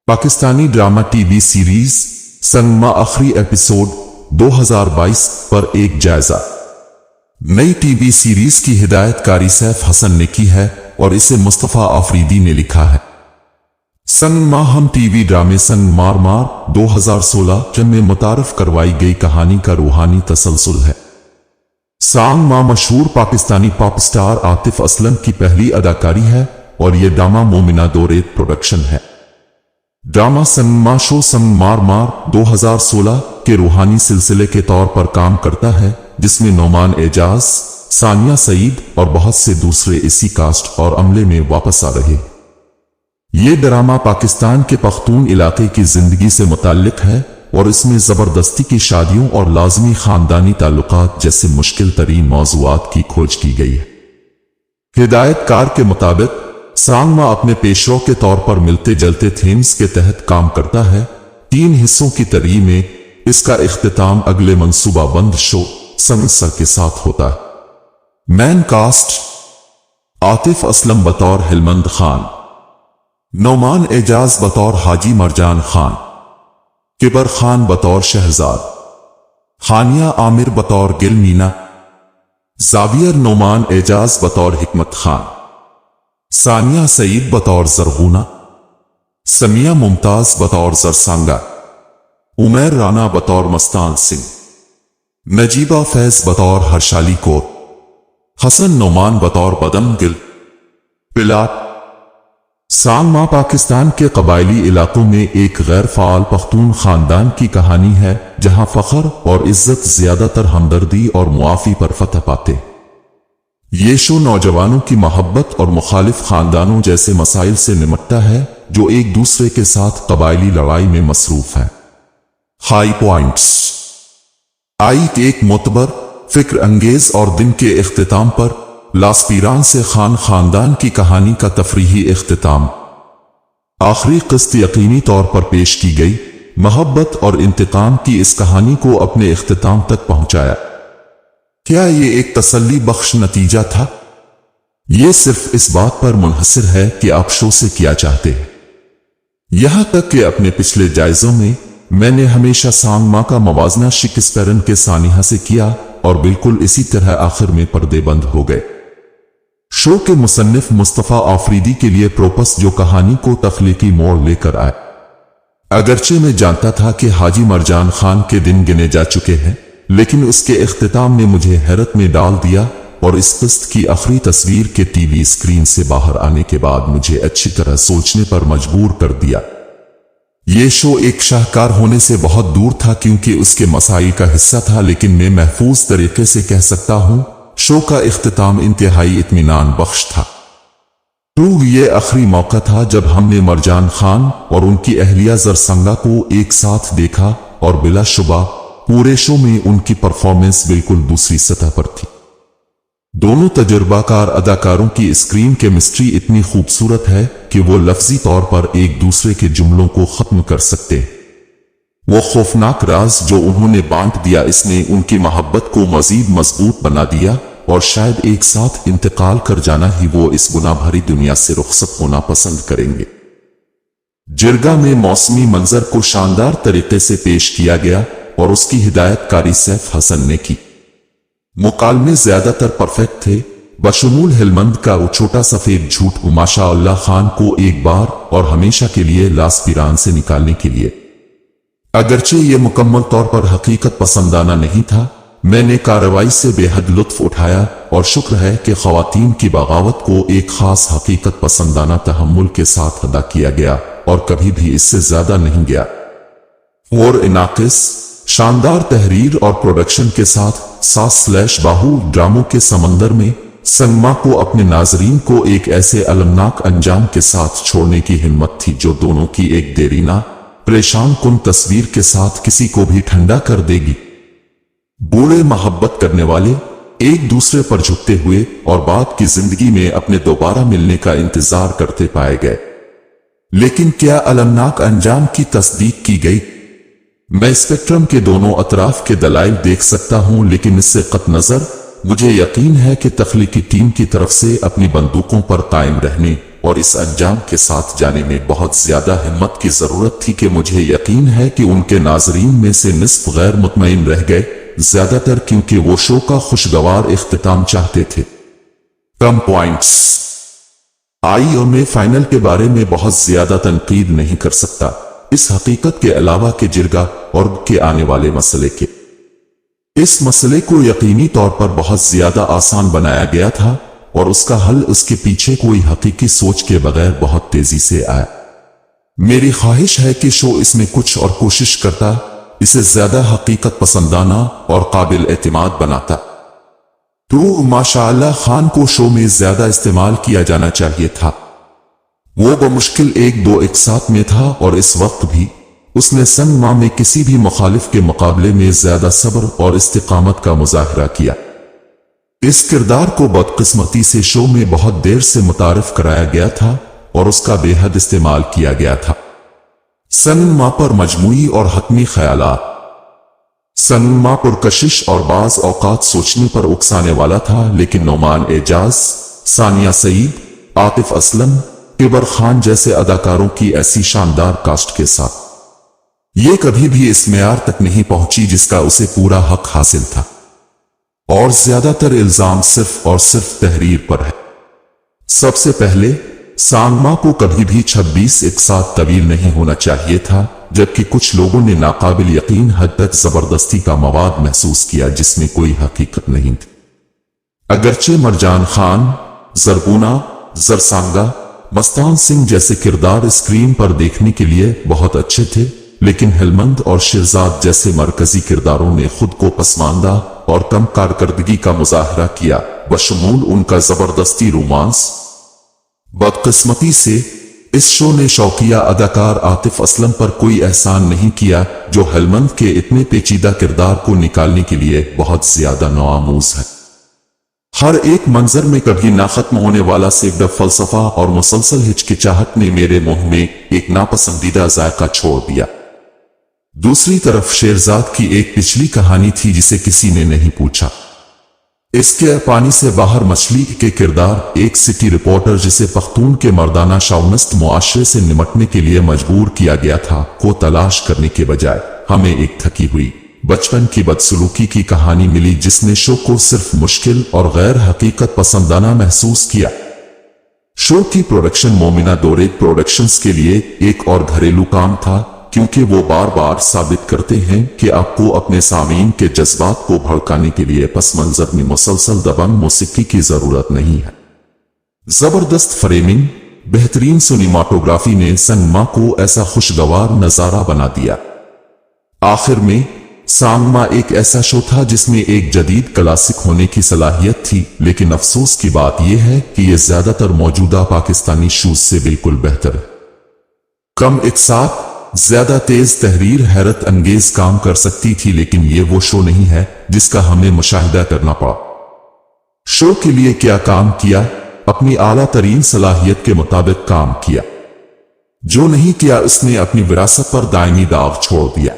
Pakistani drama TV series Sangma आखिरी episode 2022 पर एक जायजा। नई टीवी सीरीज की हिदायतकारी सैफ हसन ने की है और इसे मुस्तफा आफरीदी ने लिखा है। संगमा हम टीवी ड्रामे संग मार मार 2016 में मुतारफ करवाई गई कहानी का रूहानी तसलसल है। संगमा मशहूर पाकिस्तानी पॉप स्टार आतिफ असलम की पहली अदाकारी है और यह ड्रामा मोमिना दोरेत प्रोडक्शन है। ड्रामा संगमा शो संग मार मार 2016 के रूहानी सिलसिले के तौर पर काम करता है, जिसमें नोमान एजाज, सानिया सईद और बहुत से दूसरे इसी कास्ट और अमले में वापस आ रहे। ये ड्रामा पाकिस्तान के पख्तून इलाके की जिंदगी से मुताल्लिक है और इसमें जबरदस्ती की शादियों और लाजमी खानदानी ताल्लुकात जैसे मुश्किल तरीन मौज़ूआत की खोज की गई है। हिदायतकार के मुताबिक संगमा अपने पेशरों के तौर पर मिलते जलते थीम्स के तहत काम करता है। 3 हिस्सों की तरह में इसका इख्तिताम अगले मंसूबाबंद शो संगसर के साथ होता है। मैन कास्ट: आतिफ असलम बतौर हिलमंद खान, नोमान एजाज बतौर हाजी मरजान खान, किबर खान बतौर शहजाद, हानिया आमिर बतौर गिल मीना, जावियर नोमान एजाज बतौर हिकमत खान, सानिया सईद बतौर जरगूना, समिया मुमताज बतौर जरसांगा, उमैर राना बतौर मस्तान सिंह, नजीबा फैज बतौर हर्षाली कौर, हसन नोमान बतौर बदम गिल पिलाट। संगमा पाकिस्तान के कबायली इलाकों में एक गैर फाल पख्तून खानदान की कहानी है, जहां फख्र और इज्जत ज्यादातर हमदर्दी और मुआफी पर फतह पाते। ये शो नौजवानों की मोहब्बत और मुखालिफ खानदानों जैसे मसाइल से निमटता है जो एक दूसरे के साथ कबायली लड़ाई में मसरूफ है। हाई पॉइंट्स: एक मोतबर, फिक्र अंगेज और दिन के इख्तिताम पर लास्पीरान से खानदान की कहानी का तफरीही इख्तिताम। आखिरी किस्त यकीनी तौर पर पेश की गई, मोहब्बत और इंतकाम की इस कहानी को अपने इख्तिताम तक पहुंचाया। क्या ये एक तसल्ली बख्श नतीजा था? ये सिर्फ इस बात पर मुनहसिर है कि आप शो से क्या चाहते हैं। यहां तक कि अपने पिछले जायजों में मैंने हमेशा संगमा का मवाजना शेक्सपियर के सानिहा से किया और बिल्कुल इसी तरह आखिर में पर्दे बंद हो गए। शो के मुसन्निफ मुस्तफा आफरीदी के लिए प्रोपस जो कहानी को तख्लीकी मोड़ लेकर आए। अगरचे मैं जानता था कि हाजी मरजान खान के दिन गिने जा चुके हैं, लेकिन उसके इख्तिताम ने मुझे हैरत में डाल दिया और इस किस्त की आखिरी तस्वीर के टीवी स्क्रीन से बाहर आने के बाद मुझे अच्छी तरह सोचने पर मजबूर कर दिया। ये शो एक शाहकार होने से बहुत दूर था क्योंकि उसके मसाइल का हिस्सा था, लेकिन मैं महफूज तरीके से कह सकता हूं शो का इख्तिताम इंतहाई इत्मीनान बख्श था। ये आखिरी मौका था जब हमने मरजान खान और उनकी अहलिया जरसंगा को एक साथ देखा और बिलाशुबा पूरे शो में उनकी परफॉर्मेंस बिल्कुल दूसरी सतह पर थी। दोनों तजुर्बाकार अदाकारों की स्क्रीन केमिस्ट्री इतनी खूबसूरत है कि वो लफ्जी तौर पर एक दूसरे के जुमलों को खत्म कर सकते हैं। वो खौफनाक राज जो उन्होंने बांट दिया, इसने उनकी मोहब्बत को मजीद मजबूत बना दिया और शायद एक साथ इंतकाल कर जाना ही वो इस गुनाह भरी दुनिया से रुखसत होना पसंद करेंगे। जिरगा में मौसमी मंजर को शानदार तरीके से पेश किया गया और उसकी हिदायतकारी सैफ हसन ने की। मुकालमे ज्यादातर परफेक्ट थे, बशमूल हिलमंद का वो छोटा सफेद झूठ माशाअल्लाह खान को एक बार और हमेशा के लिए लास्पीरान से निकालने के लिए। अगरचे ये मुकम्मल तौर पर हकीकत पसंदाना नहीं था, मैंने कार्रवाई से बेहद लुत्फ उठाया और शुक्र है कि ख्वातीन की बगावत को एक खास हकीकत पसंदाना तहम्मुल के साथ अदा किया गया और कभी भी इससे ज्यादा नहीं गया। और इनाकिस शानदार तहरीर और प्रोडक्शन के साथ सास/बाहू ड्रामों के समंदर में संगमा को अपने नाजरीन को एक ऐसे अलमनाक अंजाम के साथ छोड़ने की हिम्मत थी जो दोनों की एक देरीना परेशान कुन तस्वीर के साथ किसी को भी ठंडा कर देगी। बूढ़े मोहब्बत करने वाले एक दूसरे पर झुकते हुए और बाद की जिंदगी में अपने दोबारा मिलने का इंतजार करते पाए गए, लेकिन क्या अलमनाक अंजाम की तस्दीक की गई? मैं स्पेक्ट्रम के दोनों अतराफ के दलाइल देख सकता हूं, लेकिन इससे कत नजर मुझे यकीन है कि तख्लीकी टीम की तरफ से अपनी बंदूकों पर कायम रहने اور اس انجام کے ساتھ جانے میں بہت زیادہ ہمت کی ضرورت تھی کہ مجھے یقین ہے کہ ان کے ناظرین میں سے نصف غیر مطمئن رہ گئے، زیادہ تر کیونکہ وہ شو کا خوشگوار اختتام چاہتے تھے۔ کم پوائنٹس آئی اور میں فائنل کے بارے میں بہت زیادہ تنقید نہیں کر سکتا، اس حقیقت کے علاوہ کہ جرگہ اور کے آنے والے مسئلے کے اس مسئلے کو یقینی طور پر بہت زیادہ آسان بنایا گیا تھا اور اس کا حل اس کے پیچھے کوئی حقیقی سوچ کے بغیر بہت تیزی سے آیا۔ میری خواہش ہے کہ شو اس میں کچھ اور کوشش کرتا، اسے زیادہ حقیقت پسندانہ اور قابل اعتماد بناتا۔ تو ماشاءاللہ خان کو شو میں زیادہ استعمال کیا جانا چاہیے تھا۔ وہ بمشکل 1-2 ایک ساتھ میں تھا اور اس وقت بھی اس نے سنگ ما میں کسی بھی مخالف کے مقابلے میں زیادہ صبر اور استقامت کا مظاہرہ کیا۔ اس کردار کو بدقسمتی سے شو میں بہت دیر سے متعارف کرایا گیا تھا اور اس کا بے حد استعمال کیا گیا تھا۔ سنگ ما پر مجموعی اور حتمی خیالات۔ سنگ ما پرکشش اور بعض اوقات سوچنے پر اکسانے والا تھا، لیکن نعمان اعجاز، ثانیہ سعید، عاطف اسلم، کبر خان جیسے اداکاروں کی ایسی شاندار کاسٹ کے ساتھ یہ کبھی بھی اس معیار تک نہیں پہنچی جس کا اسے پورا حق حاصل تھا، اور زیادہ تر الزام صرف اور صرف تحریر پر ہے۔ سب سے پہلے سانگ ما کو کبھی بھی 26 ایک ساتھ طویل نہیں ہونا چاہیے تھا، جبکہ کچھ لوگوں نے ناقابل یقین حد تک زبردستی کا مواد محسوس کیا جس میں کوئی حقیقت نہیں تھی۔ اگرچہ مرجان خان، زرگونا، زرسانگا، مستان سنگھ جیسے کردار اسکرین پر دیکھنے کے لیے بہت اچھے تھے، لیکن ہلمند اور شہزاد جیسے مرکزی کرداروں نے خود کو پسماندہ اور کم کارکردگی کا مظاہرہ کیا، بشمول ان کا زبردستی رومانس۔ بدقسمتی سے اس شو نے شوقیہ اداکار عاطف اسلم پر کوئی احسان نہیں کیا، جو ہلمند کے اتنے پیچیدہ کردار کو نکالنے کے لیے بہت زیادہ نوآموز ہے۔ ہر ایک منظر میں کبھی نہ ختم ہونے والا سیکڑا فلسفہ اور مسلسل ہچکچاہٹ نے میرے منہ میں ایک ناپسندیدہ ذائقہ چھوڑ دیا۔ دوسری طرف شہزاد کی ایک پچھلی کہانی تھی جسے کسی نے نہیں پوچھا۔ اس کے پانی سے باہر مچھلی کے کردار، ایک سٹی رپورٹر جسے پختون کے مردانہ شاونسٹ معاشرے سے نمٹنے کے لیے مجبور کیا گیا تھا، کو تلاش کرنے کے بجائے ہمیں ایک تھکی ہوئی بچپن کی بدسلوکی کی کہانی ملی جس نے شو کو صرف مشکل اور غیر حقیقت پسندانہ محسوس کیا۔ شو کی پروڈکشن مومنہ دورے پروڈکشنز کے لیے ایک اور گھریلو کام تھا، کیونکہ وہ بار بار ثابت کرتے ہیں کہ آپ کو اپنے سامعین کے جذبات کو بھڑکانے کے لیے پس منظر میں مسلسل دبنگ موسیقی کی ضرورت نہیں ہے۔ زبردست فریمنگ، بہترین سینیماٹوگرافی نے سنگ ما کو ایسا خوشگوار نظارہ بنا دیا۔ آخر میں سانگ ما ایک ایسا شو تھا جس میں ایک جدید کلاسک ہونے کی صلاحیت تھی، لیکن افسوس کی بات یہ ہے کہ یہ زیادہ تر موجودہ پاکستانی شوز سے بالکل بہتر ہے۔ کم ایک ساتھ زیادہ تیز تحریر حیرت انگیز کام کر سکتی تھی، لیکن یہ وہ شو نہیں ہے جس کا ہمیں مشاہدہ کرنا پڑا۔ شو کے لیے کیا کام کیا؟ اپنی اعلیٰ ترین صلاحیت کے مطابق کام کیا۔ جو نہیں کیا اس نے اپنی وراثت پر دائمی داغ چھوڑ دیا۔